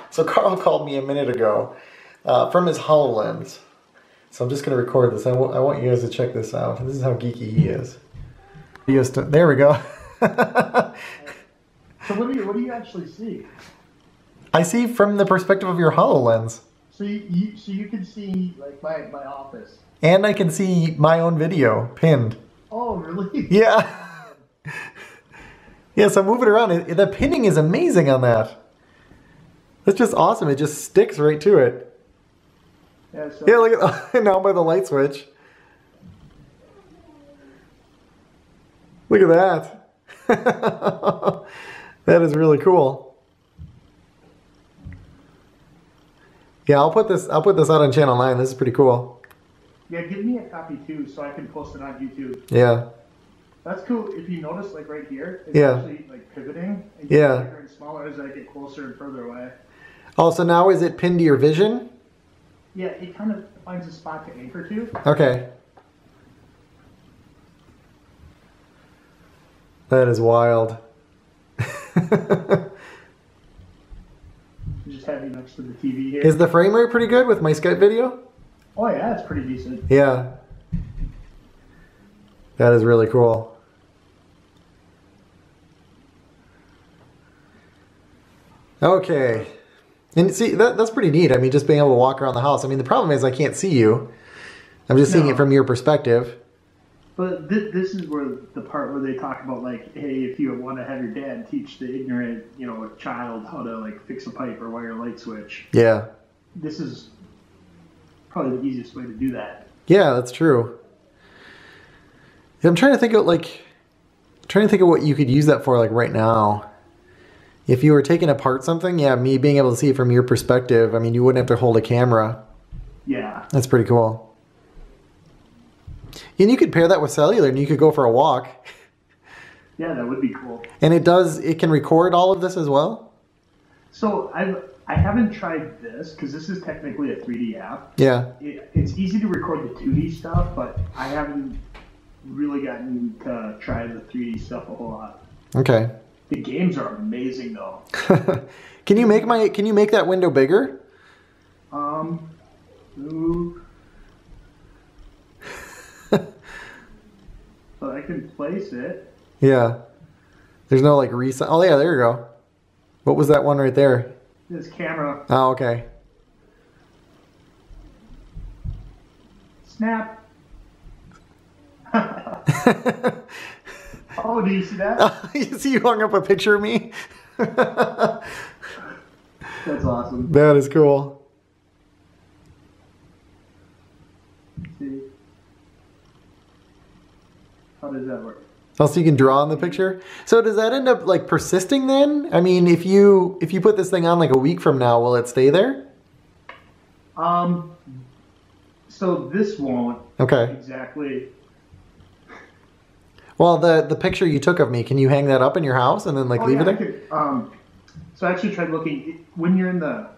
So Carl called me a minute ago from his HoloLens. So I'm just going to record this. I want you guys to check this out. This is how geeky he is. There we go. So what do you actually see? I see from the perspective of your HoloLens. So you can see like my office. And I can see my own video pinned. Oh, really? Yeah. Yeah, so move it around. The pinning is amazing on that. That's just awesome. It just sticks right to it. Yeah, so yeah, look at now by the light switch. Look at that. That is really cool. Yeah, I'll put this out on Channel 9. This is pretty cool. Yeah, give me a copy too so I can post it on YouTube. Yeah. That's cool. If you notice, like right here, it's yeah. actually like pivoting and yeah. bigger and smaller as I get closer and further away. Oh, so now is it pinned to your vision? Yeah, it kind of finds a spot to anchor to. Okay. That is wild. Just have you next to the TV here. Is the frame rate pretty good with my Skype video? Oh yeah, it's pretty decent. Yeah. That is really cool. Okay. And see, that's pretty neat. I mean, just being able to walk around the house. I mean, the problem is I can't see you. I'm just seeing it from your perspective. But this is where the part where they talk about, like, hey, if you want to have your dad teach the ignorant, child how to, like, fix a pipe or wire a light switch. Yeah. This is probably the easiest way to do that. Yeah, that's true. I'm trying to think of, what you could use that for, like, right now. If you were taking apart something, yeah, me being able to see it from your perspective, I mean, you wouldn't have to hold a camera. Yeah. That's pretty cool. And you could pair that with cellular and you could go for a walk. Yeah, that would be cool. And it can record all of this as well? So I haven't tried this because this is technically a 3D app. Yeah. It's easy to record the 2D stuff, but I haven't really gotten to try the 3D stuff a whole lot. Okay. The games are amazing though. Can you make that window bigger? Move. So I can place it. Yeah. There's no like reset. Oh yeah, there you go. What was that one right there? This camera. Oh, okay. Snap. Oh, do you see that? You see you hung up a picture of me? That's awesome. That is cool. Let's see. How does that work? Oh, so you can draw on the picture? So does that end up like persisting then? I mean, if you put this thing on like a week from now, will it stay there? So this won't. Okay. Exactly. Well, the picture you took of me, can you hang that up in your house and then like leave it there? So I actually tried looking when you're in a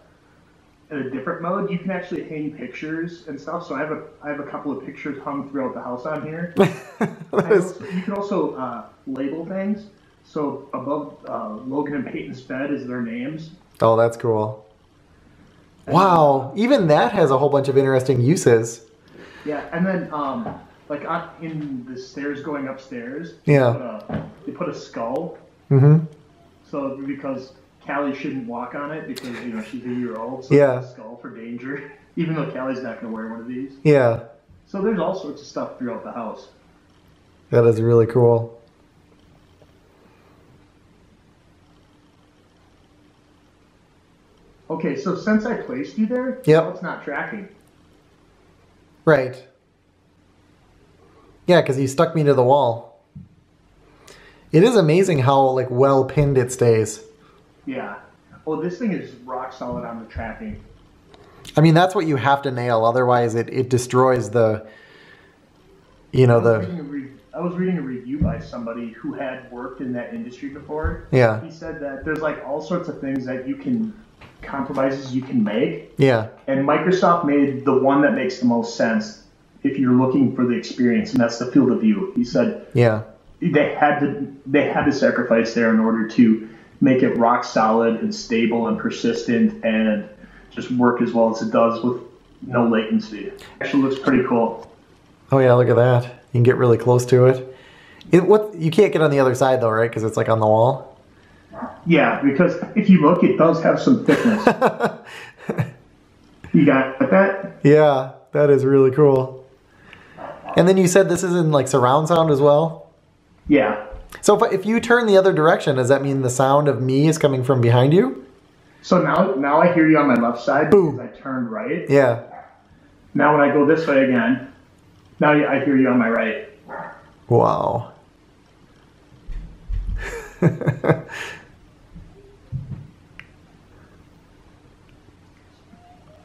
different mode. You can actually hang pictures and stuff. So I have a couple of pictures hung throughout the house on here. You can also label things. So above Logan and Peyton's bed is their names. Oh, that's cool. Wow, even that has a whole bunch of interesting uses. Yeah, and then like in the stairs going upstairs, yeah, they put a skull. Mm-hmm. So because Callie shouldn't walk on it because she's a year old, so yeah, a skull for danger. Even though Callie's not going to wear one of these. Yeah. So there's all sorts of stuff throughout the house. That is really cool. Okay, so since I placed you there, yep, it's not tracking. Right. Yeah, because you stuck me to the wall. It is amazing how like well pinned it stays. Yeah. Well, this thing is rock solid on the tracking. I mean, that's what you have to nail. Otherwise, it destroys the. I was reading a review by somebody who had worked in that industry before. Yeah. He said that there's like all sorts of things that compromises you can make. Yeah. And Microsoft made the one that makes the most sense if you're looking for the experience, and that's the field of view. He said. Yeah. They had to sacrifice there in order to make it rock solid and stable and persistent and just work as well as it does with no latency. Actually looks pretty cool. Oh yeah, look at that. You can get really close to it. You can't get on the other side though, right? Because it's like on the wall. Yeah, because if you look, it does have some thickness. You got that? Yeah, that is really cool. And then you said this is in like surround sound as well? Yeah. So if you turn the other direction, does that mean the sound of me is coming from behind you? So now I hear you on my left side Boom. because I turned right. Yeah. Now when I go this way again, now I hear you on my right. Wow.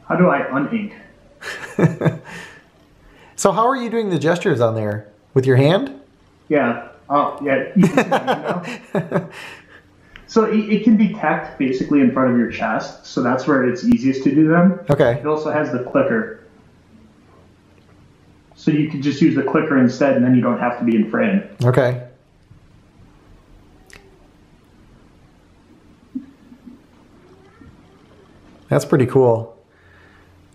How do I unink? So how are you doing the gestures on there? With your hand? Yeah. Oh, yeah. You can see my hand now. So it can detect basically in front of your chest, so that's where it's easiest to do them. Okay. It also has the clicker. So you can just use the clicker instead, and then you don't have to be in frame. Okay. That's pretty cool.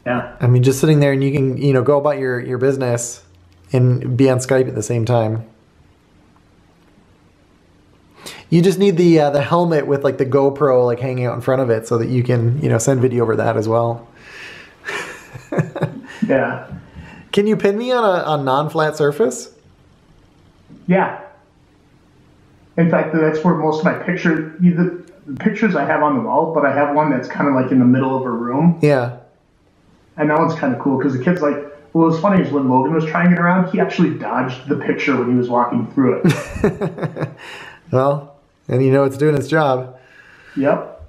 Yeah. I mean, just sitting there and you can, go about your business and be on Skype at the same time. You just need the helmet with like the GoPro like hanging out in front of it so that you can, send video over that as well. Yeah. Can you pin me on a non-flat surface? Yeah. In fact, that's where most of my the pictures I have on the wall, but I have one that's kind of like in the middle of a room. Yeah. And that one's kind of cool because the kid's like, well, what's funny is when Logan was trying it around, he actually dodged the picture when he was walking through it. Well, and it's doing its job. Yep.